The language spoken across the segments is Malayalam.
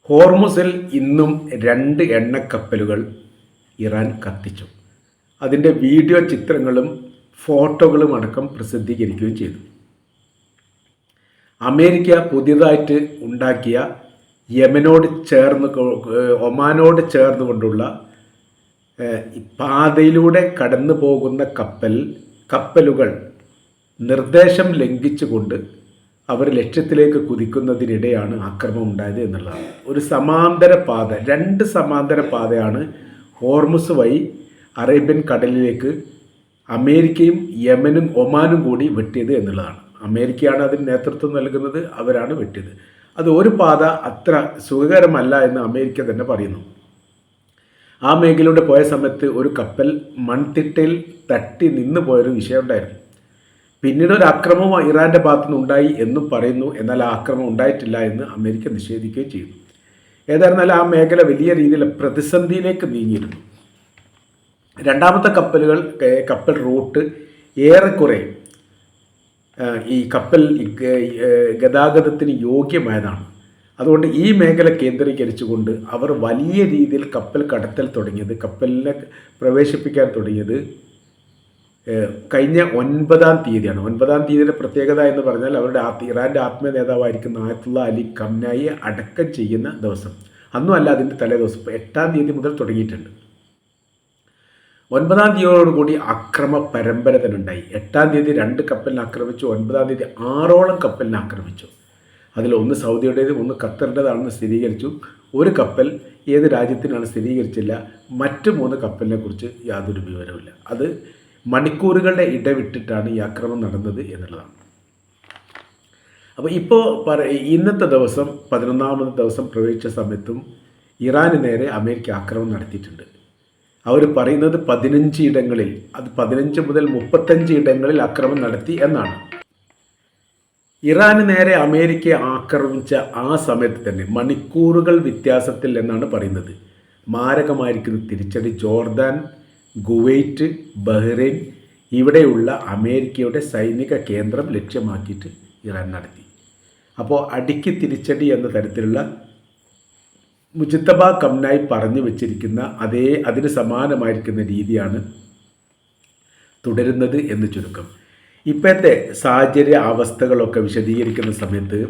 ഹോർമുസിൽ ഇന്നും 2 എണ്ണക്കപ്പലുകൾ ഇറാൻ കത്തിച്ചു. അതിൻ്റെ വീഡിയോ ചിത്രങ്ങളും ഫോട്ടോകളും അടക്കം പ്രസിദ്ധീകരിക്കുകയും ചെയ്തു. അമേരിക്ക പുതിയതായിട്ട് ഉണ്ടാക്കിയ ഒമാനോട് ചേർന്നുകൊണ്ടുള്ള പാതയിലൂടെ കടന്നു പോകുന്ന കപ്പലുകൾ നിർദ്ദേശം ലംഘിച്ചുകൊണ്ട് അവർ ലക്ഷ്യത്തിലേക്ക് കുതിക്കുന്നതിനിടെയാണ് ആക്രമണം ഉണ്ടായത് എന്നുള്ളതാണ്. ഒരു സമാന്തര പാത, 2 സമാന്തര പാതയാണ് ഹോർമുസ് വഴി അറേബ്യൻ കടലിലേക്ക് അമേരിക്കയും യമനും ഒമാനും കൂടി വെട്ടിയത് എന്നുള്ളതാണ്. അമേരിക്കയാണ് അതിന് നേതൃത്വം നൽകുന്നത്, അവരാണ് വെട്ടിയത്. അത് ഒരു പാത അത്ര സുഖകരമല്ല എന്ന് അമേരിക്ക തന്നെ പറയുന്നു. ആ മേഖലയിലൂടെ പോയ സമയത്ത് ഒരു കപ്പൽ മൺതിട്ടയിൽ തട്ടി നിന്ന് പോയൊരു വിഷയമുണ്ടായിരുന്നു. പിന്നീട് ഒരു ആക്രമണം ഇറാൻ്റെ ഭാഗത്തുനിന്ന് ഉണ്ടായി എന്നും പറയുന്നു. എന്നാൽ ആ ആക്രമണം ഉണ്ടായിട്ടില്ല എന്ന് അമേരിക്ക നിഷേധിക്കുകയും ചെയ്യുന്നു. ഏതായിരുന്നാലും ആ മേഖല വലിയ രീതിയിൽ പ്രതിസന്ധിയിലേക്ക് നീങ്ങിയിരുന്നു. രണ്ടാമത്തെ കപ്പൽ റൂട്ട് ഏറെക്കുറെ ഈ കപ്പൽ ഗതാഗതത്തിന് യോഗ്യമായതാണ്. അതുകൊണ്ട് ഈ മേഖല കേന്ദ്രീകരിച്ചുകൊണ്ട് അവർ വലിയ രീതിയിൽ കപ്പൽ കടത്തൽ തുടങ്ങിയത്, കപ്പലിനെ പ്രവേശിപ്പിക്കാൻ തുടങ്ങിയത് കഴിഞ്ഞ 9-ാം തീയതിയാണ്. 9-ാം തീയതിയുടെ പ്രത്യേകത എന്ന് പറഞ്ഞാൽ അവരുടെ ഇറാൻ്റെ ആത്മീയ നേതാവായിരിക്കുന്ന ആയത്തുള്ള അലി ഖംനായിയെ അടക്കം ചെയ്യുന്ന ദിവസം. അന്നും അല്ല, അതിൻ്റെ തലേ ദിവസം 8-ാം തീയതി മുതൽ തുടങ്ങിയിട്ടുണ്ട്. 9-ാം തീയതിയോടുകൂടി അക്രമ പരമ്പര തന്നെ ഉണ്ടായി. 8-ാം തീയതി 2 കപ്പലിനെ ആക്രമിച്ചു. 9-ാം തീയതി 6ഓളം കപ്പലിനെ ആക്രമിച്ചു. അതിലൊന്ന് സൗദിയുടേതും ഒന്ന് ഖത്തറിൻ്റെതാണെന്ന് സ്ഥിരീകരിച്ചു. ഒരു കപ്പൽ ഏത് രാജ്യത്തിനാണ് സ്ഥിരീകരിച്ചില്ല. മറ്റ് 3 കപ്പലിനെ കുറിച്ച് യാതൊരു വിവരവുമില്ല. അത് മണിക്കൂറുകളുടെ ഇടവിട്ടിട്ടാണ് ഈ ആക്രമണം നടന്നത് എന്നുള്ളതാണ്. അപ്പോൾ ഇന്നത്തെ ദിവസം 11-ാമത്തെ ദിവസം പ്രവേശിച്ച സമയത്തും ഇറാന് നേരെ അമേരിക്ക ആക്രമണം നടത്തിയിട്ടുണ്ട്. അവർ പറയുന്നത് 15 ഇടങ്ങളിൽ, അത് 15 മുതൽ 35 ഇടങ്ങളിൽ ആക്രമണം നടത്തി എന്നാണ്. ഇറാന് നേരെ അമേരിക്ക ആക്രമിച്ച ആ സമയത്ത് തന്നെ മണിക്കൂറുകൾ വ്യത്യാസത്തിൽ എന്നാണ് പറയുന്നത് മാരകമായിരിക്കുന്ന തിരിച്ചടി ജോർദാൻ, കുവൈറ്റ്, ബഹ്റൈൻ ഇവിടെയുള്ള അമേരിക്കയുടെ സൈനിക കേന്ദ്രം ലക്ഷ്യമാക്കിയിട്ട് ഇറാൻ നടത്തി. അപ്പോൾ അടിക്ക് തിരിച്ചടി എന്ന തരത്തിലുള്ള മുജ്തബ ഖംനായി പറഞ്ഞു വെച്ചിരിക്കുന്ന അതിന് സമാനമായിരിക്കുന്ന രീതിയാണ് തുടരുന്നത് എന്ന് ചുരുക്കം. ഇപ്പോഴത്തെ സാഹചര്യ അവസ്ഥകളൊക്കെ വിശദീകരിക്കുന്ന സമയത്ത്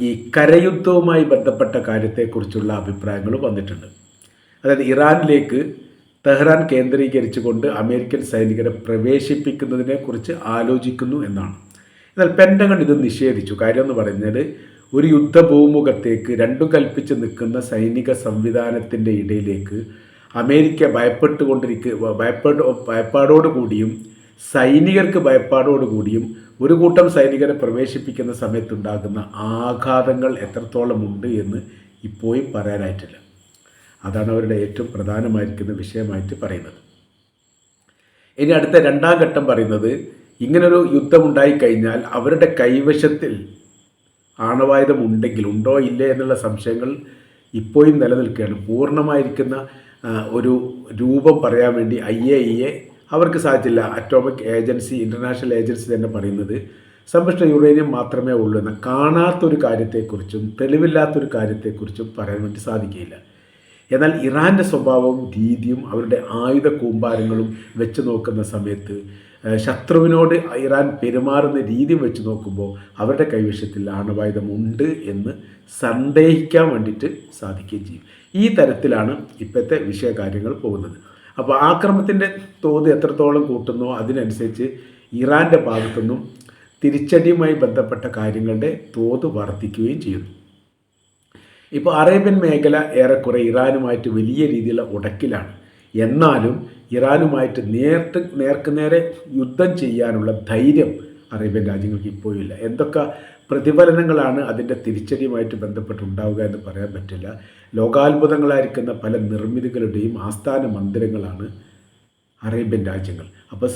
ഈ കരയുദ്ധവുമായി ബന്ധപ്പെട്ട കാര്യത്തെക്കുറിച്ചുള്ള അഭിപ്രായങ്ങൾ വന്നിട്ടുണ്ട്. അതായത് ഇറാനിലേക്ക് തെഹ്റാൻ കേന്ദ്രീകരിച്ചുകൊണ്ട് അമേരിക്കൻ സൈനികരെ പ്രവേശിപ്പിക്കുന്നതിനെക്കുറിച്ച് ആലോചിക്കുന്നു എന്നാണ്. എന്നാൽ പെൻറ്റഗൺ ഇത് നിഷേധിച്ചു. കാര്യം എന്ന് പറഞ്ഞാൽ ഒരു യുദ്ധഭൂമുഖത്തേക്ക് രണ്ടും കൽപ്പിച്ച് നിൽക്കുന്ന സൈനിക സംവിധാനത്തിൻ്റെ ഇടയിലേക്ക് അമേരിക്ക ഭയപ്പാടോടുകൂടിയും സൈനികർക്ക് ഭയപ്പാടോടുകൂടിയും ഒരു കൂട്ടം സൈനികരെ പ്രവേശിപ്പിക്കുന്ന സമയത്തുണ്ടാകുന്ന ആഘാതങ്ങൾ എത്രത്തോളം ഉണ്ട് എന്ന് ഇപ്പോഴും പറയാനായിട്ടില്ല. അതാണ് അവരുടെ ഏറ്റവും പ്രധാനമായിരിക്കുന്ന വിഷയമായിട്ട് പറയുന്നത്. ഇനി അടുത്ത 2-ാം ഘട്ടം പറയുന്നത്, ഇങ്ങനൊരു യുദ്ധമുണ്ടായിക്കഴിഞ്ഞാൽ അവരുടെ കൈവശത്തിൽ ആണവായുധം ഉണ്ടോ ഇല്ലേ എന്നുള്ള സംശയങ്ങൾ ഇപ്പോഴും നിലനിൽക്കുകയാണ്. പൂർണ്ണമായിരിക്കുന്ന ഒരു രൂപം പറയാൻ വേണ്ടി IAEA അവർക്ക് സാധിച്ചില്ല. അറ്റോമിക് ഏജൻസി, ഇൻ്റർനാഷണൽ ഏജൻസി തന്നെ പറയുന്നത് സമ്പുഷ്ട യുറേനിയം മാത്രമേ ഉള്ളൂ എന്ന, കാണാത്തൊരു കാര്യത്തെക്കുറിച്ചും തെളിവില്ലാത്തൊരു കാര്യത്തെക്കുറിച്ചും പറയാൻ വേണ്ടി സാധിക്കുകയില്ല. എന്നാൽ ഇറാൻ്റെ സ്വഭാവവും രീതിയും അവരുടെ ആയുധ കൂമ്പാരങ്ങളും വെച്ച് നോക്കുന്ന സമയത്ത് ശത്രുവിനോട് ഇറാൻ പെരുമാറുന്ന രീതി വെച്ച് നോക്കുമ്പോൾ അവരുടെ കൈവശത്തിൽ ആണവായുധമുണ്ട് എന്ന് സന്ദേഹിക്കാൻ വേണ്ടിയിട്ട് സാധിക്കുകയും ചെയ്യും. ഈ തരത്തിലാണ് ഇപ്പോഴത്തെ വിഷയകാര്യങ്ങൾ പോകുന്നത്. അപ്പോൾ ആക്രമണത്തിൻ്റെ തോത് എത്രത്തോളം കൂട്ടുന്നോ അതിനനുസരിച്ച് ഇറാൻ്റെ ഭാഗത്തുനിന്നും തിരിച്ചടിയുമായി ബന്ധപ്പെട്ട കാര്യങ്ങളുടെ തോത് വർദ്ധിക്കുകയും ചെയ്യുന്നു. ഇപ്പോൾ അറേബ്യൻ മേഖല ഏറെക്കുറെ ഇറാനുമായിട്ട് വലിയ രീതിയിലുള്ള ഉടക്കിലാണ്. എന്നാലും ഇറാനുമായിട്ട് നേർക്കുനേരെ യുദ്ധം ചെയ്യാനുള്ള ധൈര്യം അറേബ്യൻ രാജ്യങ്ങൾക്ക് ഇപ്പോഴും ഇല്ല. എന്തൊക്കെ പ്രതിഫലനങ്ങളാണ് അതിൻ്റെ തിരിച്ചടിയുമായിട്ട് ബന്ധപ്പെട്ടുണ്ടാവുക എന്ന് പറയാൻ പറ്റില്ല. ലോകാത്ഭുതങ്ങളായിരിക്കുന്ന പല നിർമ്മിതികളുടെയും ആസ്ഥാന മന്ദിരങ്ങളാണ് അറേബ്യൻ രാജ്യങ്ങൾ. അപ്പോൾ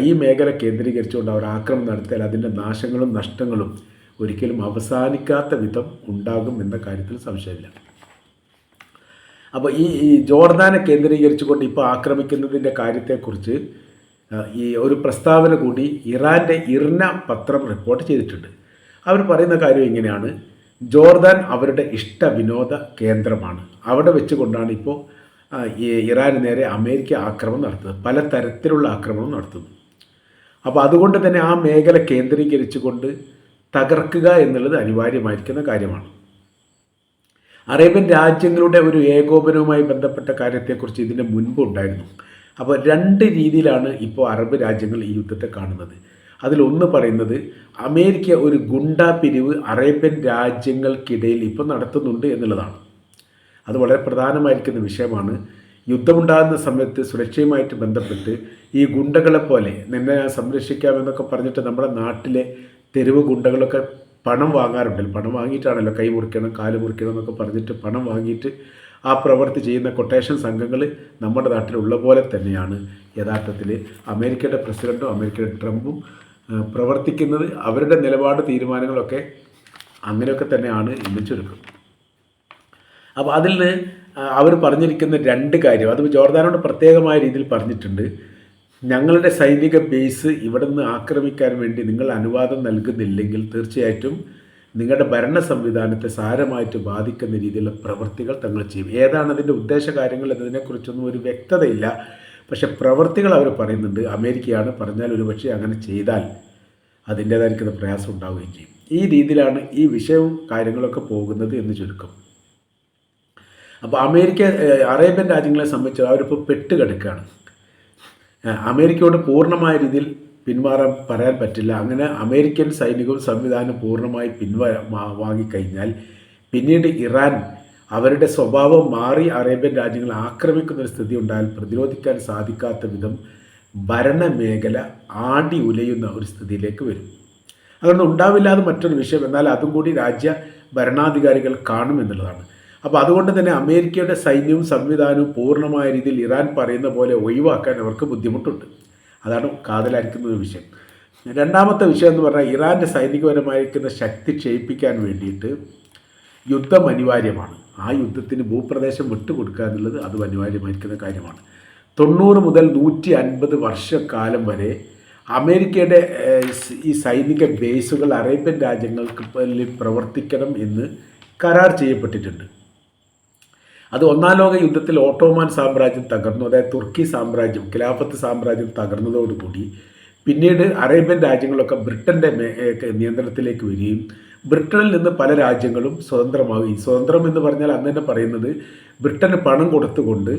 ഈ മേഖല കേന്ദ്രീകരിച്ചുകൊണ്ട് അവർ ആക്രമണം നടത്തിയാൽ അതിൻ്റെ നാശങ്ങളും നഷ്ടങ്ങളും ഒരിക്കലും അവസാനിക്കാത്ത വിധം ഉണ്ടാകും എന്ന കാര്യത്തിൽ സംശയമില്ല. അപ്പോൾ ഈ ജോർദാനെ കേന്ദ്രീകരിച്ചുകൊണ്ട് ഇപ്പോൾ ആക്രമിക്കുന്നതിൻ്റെ കാര്യത്തെക്കുറിച്ച് ഈ ഒരു പ്രസ്താവന കൂടി ഇറാൻ്റെ ഇർന പത്രം റിപ്പോർട്ട് ചെയ്തിട്ടുണ്ട്. അവർ പറയുന്ന കാര്യം ഇങ്ങനെയാണ്: ജോർദാൻ അവരുടെ ഇഷ്ട വിനോദ കേന്ദ്രമാണ്. അവിടെ വെച്ചുകൊണ്ടാണ് ഇപ്പോൾ ഈ ഇറാന് നേരെ അമേരിക്ക ആക്രമണം നടത്തുന്നത്, പല തരത്തിലുള്ള ആക്രമണം നടത്തുന്നു. അപ്പോൾ അതുകൊണ്ട് തന്നെ ആ മേഖല കേന്ദ്രീകരിച്ചുകൊണ്ട് തകർക്കുക എന്നുള്ളത് അനിവാര്യമായിരിക്കുന്ന കാര്യമാണ്. അറേബ്യൻ രാജ്യങ്ങളുടെ ഒരു ഏകോപനവുമായി ബന്ധപ്പെട്ട കാര്യത്തെക്കുറിച്ച് ഇതിന് മുൻപ് ഉണ്ടായിരുന്നു. അപ്പോൾ രണ്ട് രീതിയിലാണ് ഇപ്പോൾ അറബ് രാജ്യങ്ങൾ ഈ യുദ്ധത്തെ കാണുന്നത്. അതിലൊന്ന് പറയുന്നത് അമേരിക്ക ഒരു ഗുണ്ടാ പിരിവ് അറേബ്യൻ രാജ്യങ്ങൾക്കിടയിൽ ഇപ്പോൾ നടത്തുന്നുണ്ട് എന്നുള്ളതാണ്. അത് വളരെ പ്രധാനമായിരിക്കുന്ന വിഷയമാണ്. യുദ്ധമുണ്ടാകുന്ന സമയത്ത് സുരക്ഷയുമായിട്ട് ബന്ധപ്പെട്ട് ഈ ഗുണ്ടകളെ പോലെ നിന്നെ ഞാൻ സംരക്ഷിക്കാമെന്നൊക്കെ പറഞ്ഞിട്ട് നമ്മുടെ നാട്ടിലെ തെരുവ് ഗുണ്ടകളൊക്കെ പണം വാങ്ങാറുണ്ടല്ലോ. പണം വാങ്ങിയിട്ടാണല്ലോ കൈ മുറിക്കണം കാല് മുറിക്കണം എന്നൊക്കെ പറഞ്ഞിട്ട് പണം വാങ്ങിയിട്ട് ആ പ്രവൃത്തി ചെയ്യുന്ന കൊട്ടേഷൻ സംഘങ്ങൾ നമ്മുടെ നാട്ടിലുള്ള പോലെ തന്നെയാണ് യഥാർത്ഥത്തിൽ അമേരിക്കയുടെ പ്രസിഡൻറ്റും അമേരിക്കയുടെ ട്രംപും പ്രവർത്തിക്കുന്നത്. അവരുടെ നിലപാട് തീരുമാനങ്ങളൊക്കെ അങ്ങനെയൊക്കെ തന്നെയാണ് എന്ന് ചുരുക്കം. അപ്പോൾ അതിൽ നിന്ന് അവർ പറഞ്ഞിരിക്കുന്ന രണ്ട് കാര്യം, അത് ജോർദാനോട് പ്രത്യേകമായ രീതിയിൽ പറഞ്ഞിട്ടുണ്ട്. ഞങ്ങളുടെ സൈനിക ബേസ് ഇവിടെ നിന്ന് ആക്രമിക്കാൻ വേണ്ടി നിങ്ങൾ അനുവാദം നൽകുന്നില്ലെങ്കിൽ തീർച്ചയായിട്ടും നിങ്ങളുടെ ഭരണ സംവിധാനത്തെ സാരമായിട്ട് ബാധിക്കുന്ന രീതിയിലുള്ള പ്രവൃത്തികൾ തങ്ങൾ ചെയ്യും. ഏതാണ് അതിൻ്റെ ഉദ്ദേശ കാര്യങ്ങൾ എന്നതിനെക്കുറിച്ചൊന്നും ഒരു വ്യക്തതയില്ല. പക്ഷെ പ്രവൃത്തികൾ അവർ പറയുന്നുണ്ട്. അമേരിക്കയാണ് പറഞ്ഞാൽ ഒരുപക്ഷെ അങ്ങനെ ചെയ്താൽ അതിൻ്റേതായിരിക്കുന്ന പ്രയാസം ഉണ്ടാവുകയും ചെയ്യും. ഈ രീതിയിലാണ് ഈ വിഷയവും കാര്യങ്ങളൊക്കെ പോകുന്നത് എന്ന് ചുരുക്കം. അപ്പോൾ അമേരിക്ക അറേബ്യൻ രാജ്യങ്ങളെ സംബന്ധിച്ച് അവരിപ്പോൾ പെട്ടുകിടക്കുകയാണ്. അമേരിക്കയോട് പൂർണ്ണമായ രീതിയിൽ പിന്മാറാൻ പറയാൻ പറ്റില്ല. അങ്ങനെ അമേരിക്കൻ സൈനികവും സംവിധാനം പൂർണ്ണമായി വാങ്ങിക്കഴിഞ്ഞാൽ പിന്നീട് ഇറാൻ അവരുടെ സ്വഭാവം മാറി അറേബ്യൻ രാജ്യങ്ങളെ ആക്രമിക്കുന്നൊരു സ്ഥിതി ഉണ്ടായാൽ പ്രതിരോധിക്കാൻ സാധിക്കാത്ത വിധം ഭരണമേഖല ആടി ഉലയുന്ന ഒരു സ്ഥിതിയിലേക്ക് വരും. അതൊന്നും ഉണ്ടാവില്ലാതെ മറ്റൊരു വിഷയം, എന്നാൽ അതും കൂടി രാജ്യ ഭരണാധികാരികൾ കാണുമെന്നുള്ളതാണ്. അപ്പോൾ അതുകൊണ്ട് തന്നെ അമേരിക്കയുടെ സൈന്യവും സംവിധാനവും പൂർണ്ണമായ രീതിയിൽ ഇറാൻ പറയുന്ന പോലെ ഒഴിവാക്കാൻ അവർക്ക് ബുദ്ധിമുട്ടുണ്ട്. അതാണ് കാതലായിരിക്കുന്ന ഒരു വിഷയം. രണ്ടാമത്തെ വിഷയം എന്ന് പറഞ്ഞാൽ ഇറാൻ്റെ സൈനികപരമായിരിക്കുന്ന ശക്തി ക്ഷയിപ്പിക്കാൻ വേണ്ടിയിട്ട് യുദ്ധം അനിവാര്യമാണ്. ആ യുദ്ധത്തിന് ഭൂപ്രദേശം വിട്ടുകൊടുക്കുക എന്നുള്ളത് അതും അനിവാര്യമായിരിക്കുന്ന കാര്യമാണ്. 90 മുതൽ 150 വർഷക്കാലം വരെ അമേരിക്കയുടെ ഈ സൈനിക ബേസുകൾ അറേബ്യൻ രാജ്യങ്ങൾക്ക് പ്രവർത്തിക്കണം എന്ന് കരാർ ചെയ്യപ്പെട്ടിട്ടുണ്ട്. അത് ഒന്നാം ലോക യുദ്ധത്തിൽ ഓട്ടോമാൻ സാമ്രാജ്യം തകർന്നു, അതായത് തുർക്കി സാമ്രാജ്യം ഖിലാഫത്ത് സാമ്രാജ്യം തകർന്നതോടുകൂടി പിന്നീട് അറേബ്യൻ രാജ്യങ്ങളൊക്കെ ബ്രിട്ടൻ്റെ നിയന്ത്രണത്തിലേക്ക് വരികയും ബ്രിട്ടനിൽ നിന്ന് പല രാജ്യങ്ങളും സ്വതന്ത്രമാവുകയും, സ്വതന്ത്രം എന്ന് പറഞ്ഞാൽ അന്ന് തന്നെ പറയുന്നത് ബ്രിട്ടന് പണം കൊടുത്തുകൊണ്ട്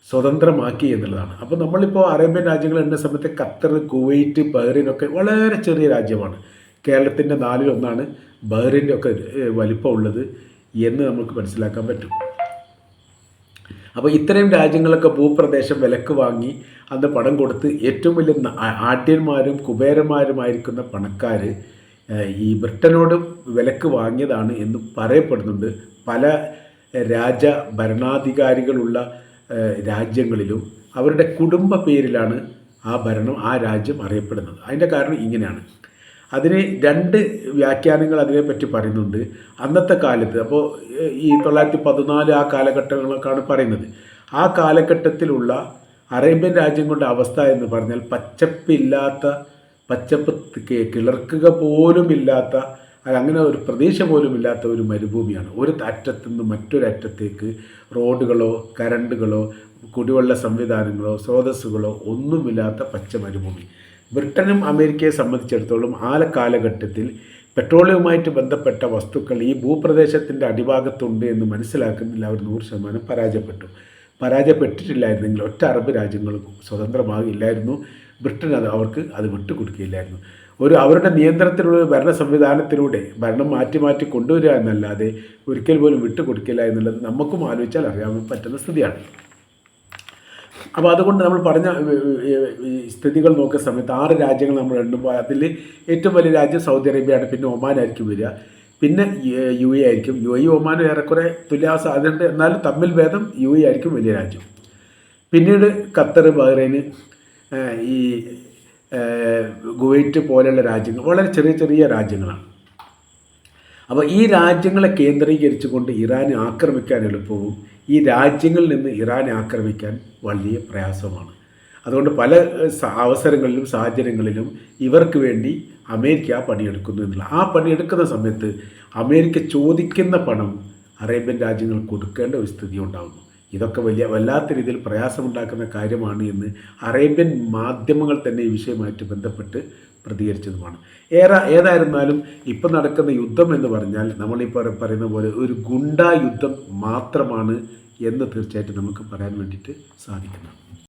സ്വതന്ത്രമാക്കി എന്നുള്ളതാണ്. അപ്പോൾ നമ്മളിപ്പോൾ അറേബ്യൻ രാജ്യങ്ങൾ എന്ന സമയത്ത് ഖത്തർ, കുവൈറ്റ്, ബഹ്റൈനൊക്കെ വളരെ ചെറിയ രാജ്യമാണ്. കേരളത്തിൻ്റെ 4-1 ബഹ്റൈൻ്റെ ഒക്കെ വലിപ്പമുള്ളത് എന്ന് നമുക്ക് മനസ്സിലാക്കാൻ പറ്റും. അപ്പോൾ ഇത്രയും രാജ്യങ്ങളൊക്കെ ഭൂപ്രദേശം വിലക്ക് വാങ്ങി അന്ന് പണം കൊടുത്ത് ഏറ്റവും വലിയ ആഢ്യന്മാരും കുബേരന്മാരുമായിരിക്കുന്ന പണക്കാർ ഈ ബ്രിട്ടനോട് വിലക്ക് വാങ്ങിയതാണ് എന്ന് പറയപ്പെടുന്നുണ്ട്. പല ഭരണാധികാരികളുള്ള രാജ്യങ്ങളിലും അവരുടെ കുടുംബ പേരിലാണ് ആ രാജ്യം അറിയപ്പെടുന്നത്. അതിൻ്റെ കാരണം ഇങ്ങനെയാണ്. അതിന് രണ്ട് വ്യാഖ്യാനങ്ങൾ അതിനെപ്പറ്റി പറയുന്നുണ്ട്. അന്നത്തെ കാലത്ത് അപ്പോൾ ഈ 914 ആ കാലഘട്ടങ്ങളൊക്കെയാണ് പറയുന്നത്. ആ കാലഘട്ടത്തിലുള്ള അറേബ്യൻ രാജ്യങ്ങളുടെ അവസ്ഥ എന്ന് പറഞ്ഞാൽ പച്ചപ്പ് കിളർക്കുക പോലുമില്ലാത്ത, അങ്ങനെ ഒരു പ്രതീക്ഷ പോലുമില്ലാത്ത ഒരു മരുഭൂമിയാണ്. ഒരു അറ്റത്തു നിന്ന് മറ്റൊരറ്റത്തേക്ക് റോഡുകളോ കരണ്ടുകളോ കുടിവെള്ള സംവിധാനങ്ങളോ സ്രോതസ്സുകളോ ഒന്നുമില്ലാത്ത പച്ച മരുഭൂമി. ബ്രിട്ടനും അമേരിക്കയെ സംബന്ധിച്ചിടത്തോളം ആ കാലഘട്ടത്തിൽ പെട്രോളിയവുമായിട്ട് ബന്ധപ്പെട്ട വസ്തുക്കൾ ഈ ഭൂപ്രദേശത്തിൻ്റെ അടിഭാഗത്തുണ്ട് എന്ന് മനസ്സിലാക്കുന്നില്ല. അവർ 100% പരാജയപ്പെട്ടിട്ടില്ലായിരുന്നെങ്കിൽ ഒറ്റ അറബ് രാജ്യങ്ങളും സ്വതന്ത്രമാകില്ലായിരുന്നു. ബ്രിട്ടൻ അവർക്ക് അത് വിട്ടുകൊടുക്കുകയില്ലായിരുന്നു. അവരുടെ നിയന്ത്രണത്തിലുള്ള ഭരണ സംവിധാനത്തിലൂടെ ഭരണം മാറ്റി കൊണ്ടുവരിക എന്നല്ലാതെ ഒരിക്കൽ പോലും വിട്ടുകൊടുക്കില്ല എന്നുള്ളത് നമുക്കും ആലോചിച്ചാൽ അറിയാൻ പറ്റുന്ന സ്ഥിതിയാണ്. അപ്പോൾ അതുകൊണ്ട് നമ്മൾ പറഞ്ഞ സ്ഥിതികൾ നോക്കുന്ന സമയത്ത് 6 രാജ്യങ്ങൾ നമ്മൾ എണ്ണുമ്പോൾ അതിൽ ഏറ്റവും വലിയ രാജ്യം സൗദി അറേബ്യയാണ്. പിന്നെ ഒമാനായിരിക്കും വരിക. പിന്നെ UAE ആയിരിക്കും. UAE ഒമാനും ഏറെക്കുറെ തുല്യ സാധ്യതയുണ്ട്. എന്നാലും തമ്മിൽ ഭേദം UAE ആയിരിക്കും വലിയ രാജ്യം. പിന്നീട് ഖത്തർ, ബഹ്റൈന്, ഈ കുവൈറ്റ് പോലെയുള്ള രാജ്യങ്ങൾ വളരെ ചെറിയ രാജ്യങ്ങളാണ്. അപ്പോൾ ഈ രാജ്യങ്ങളെ കേന്ദ്രീകരിച്ചുകൊണ്ട് ഇറാനെ ആക്രമിക്കാൻ എളുപ്പവും ഈ രാജ്യങ്ങളിൽ നിന്ന് ഇറാനെ ആക്രമിക്കാൻ വലിയ പ്രയാസമാണ്. അതുകൊണ്ട് പല അവസരങ്ങളിലും സാഹചര്യങ്ങളിലും ഇവർക്ക് വേണ്ടി അമേരിക്ക ആ പണിയെടുക്കുന്നു എന്നുള്ള ആ പണിയെടുക്കുന്ന സമയത്ത് അമേരിക്ക ചോദിക്കുന്ന പണം അറേബ്യൻ രാജ്യങ്ങൾ കൊടുക്കേണ്ട ഒരു സ്ഥിതി ഉണ്ടാകുന്നു. ഇതൊക്കെ വല്ലാത്ത രീതിയിൽ പ്രയാസമുണ്ടാക്കുന്ന കാര്യമാണ് എന്ന് അറേബ്യൻ മാധ്യമങ്ങൾ തന്നെ ഈ വിഷയമായിട്ട് ബന്ധപ്പെട്ട് പ്രതികരിച്ചതുമാണ്. ഏതായിരുന്നാലും ഇപ്പം നടക്കുന്ന യുദ്ധം എന്ന് പറഞ്ഞാൽ നമ്മളിപ്പോൾ പറയുന്ന പോലെ ഒരു ഗുണ്ടാ യുദ്ധം മാത്രമാണ് എന്ന് തീർച്ചയായിട്ടും നമുക്ക് പറയാൻ വേണ്ടിയിട്ട് സാധിക്കുന്നത്.